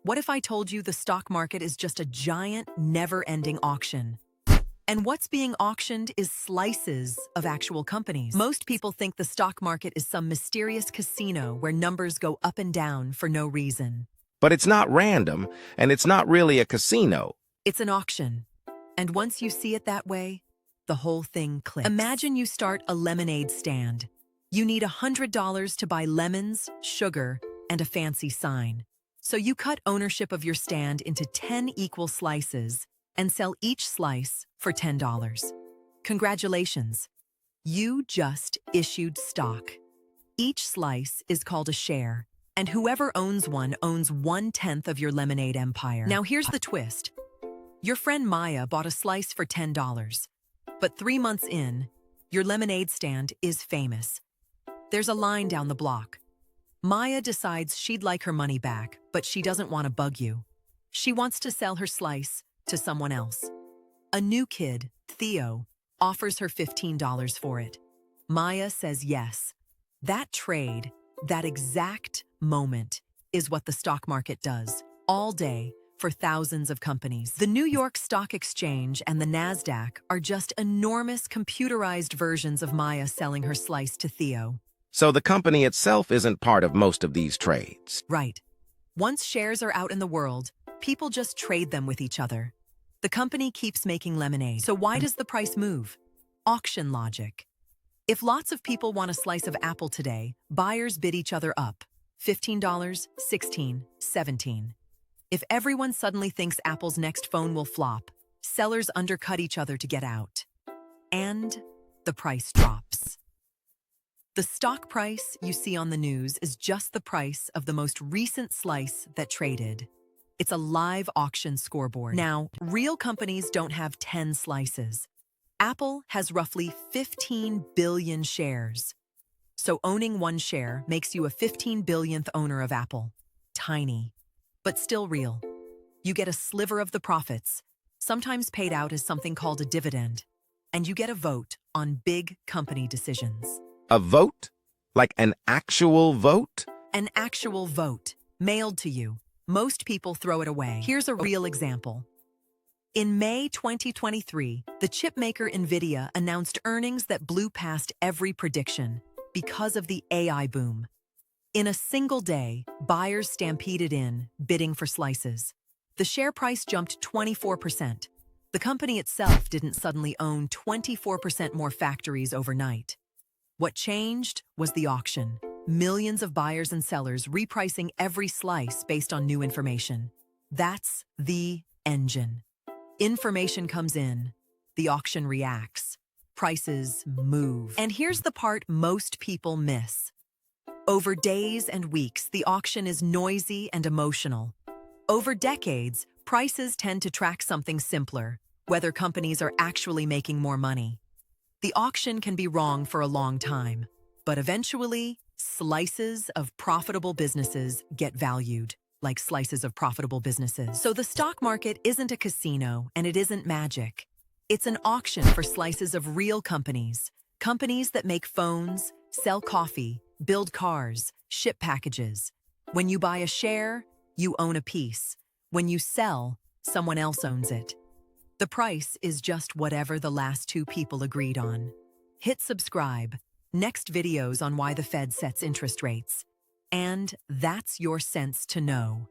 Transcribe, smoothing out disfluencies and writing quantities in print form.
What if I told you the stock market is just a giant, never-ending auction? And what's being auctioned is slices of actual companies. Most people think the stock market is some mysterious casino where numbers go up and down for no reason. But it's not random, and it's not really a casino. It's an auction. And once you see it that way, the whole thing clicks. Imagine you start a lemonade stand. You need $100 to buy lemons, sugar, and a fancy sign. So you cut ownership of your stand into 10 equal slices and sell each slice for $10. Congratulations. You just issued stock. Each slice is called a share, and whoever owns one owns 1/10 of your lemonade empire. Now here's the twist. Your friend Maya bought a slice for $10, but 3 months in, your lemonade stand is famous. There's a line down the block. Maya decides she'd like her money back, but she doesn't want to bug you. She wants to sell her slice to someone else. A new kid, Theo, offers her $15 for it. Maya says yes. That trade, that exact moment, is what the stock market does, all day, for thousands of companies. The New York Stock Exchange and the Nasdaq are just enormous computerized versions of Maya selling her slice to Theo. So the company itself isn't part of most of these trades. Right. Once shares are out in the world, people just trade them with each other. The company keeps making lemonade. So why does the price move? Auction logic. If lots of people want a slice of apple today, buyers bid each other up. $15, $16, $17. If everyone suddenly thinks Apple's next phone will flop, sellers undercut each other to get out. And the price drops. The stock price you see on the news is just the price of the most recent slice that traded. It's a live auction scoreboard. Now, real companies don't have 10 slices. Apple has roughly 15 billion shares. So owning one share makes you a 15 billionth owner of Apple. Tiny, but still real. You get a sliver of the profits, sometimes paid out as something called a dividend, and you get a vote on big company decisions. A vote? Like an actual vote? An actual vote, mailed to you. Most people throw it away. Here's a real example. In May 2023, the chipmaker Nvidia announced earnings that blew past every prediction because of the AI boom. In a single day, buyers stampeded in, bidding for slices. The share price jumped 24%. The company itself didn't suddenly own 24% more factories overnight. What changed was the auction. Millions of buyers and sellers repricing every slice based on new information. That's the engine. Information comes in, the auction reacts, prices move. And here's the part most people miss. Over days and weeks, the auction is noisy and emotional. Over decades, prices tend to track something simpler, whether companies are actually making more money. The auction can be wrong for a long time, but eventually, slices of profitable businesses get valued, like slices of profitable businesses. So the stock market isn't a casino, and it isn't magic. It's an auction for slices of real companies, companies that make phones, sell coffee, build cars, ship packages. When you buy a share, you own a piece. When you sell, someone else owns it. The price is just whatever the last two people agreed on. Hit subscribe. Next videos on why the Fed sets interest rates. And that's your sense to know.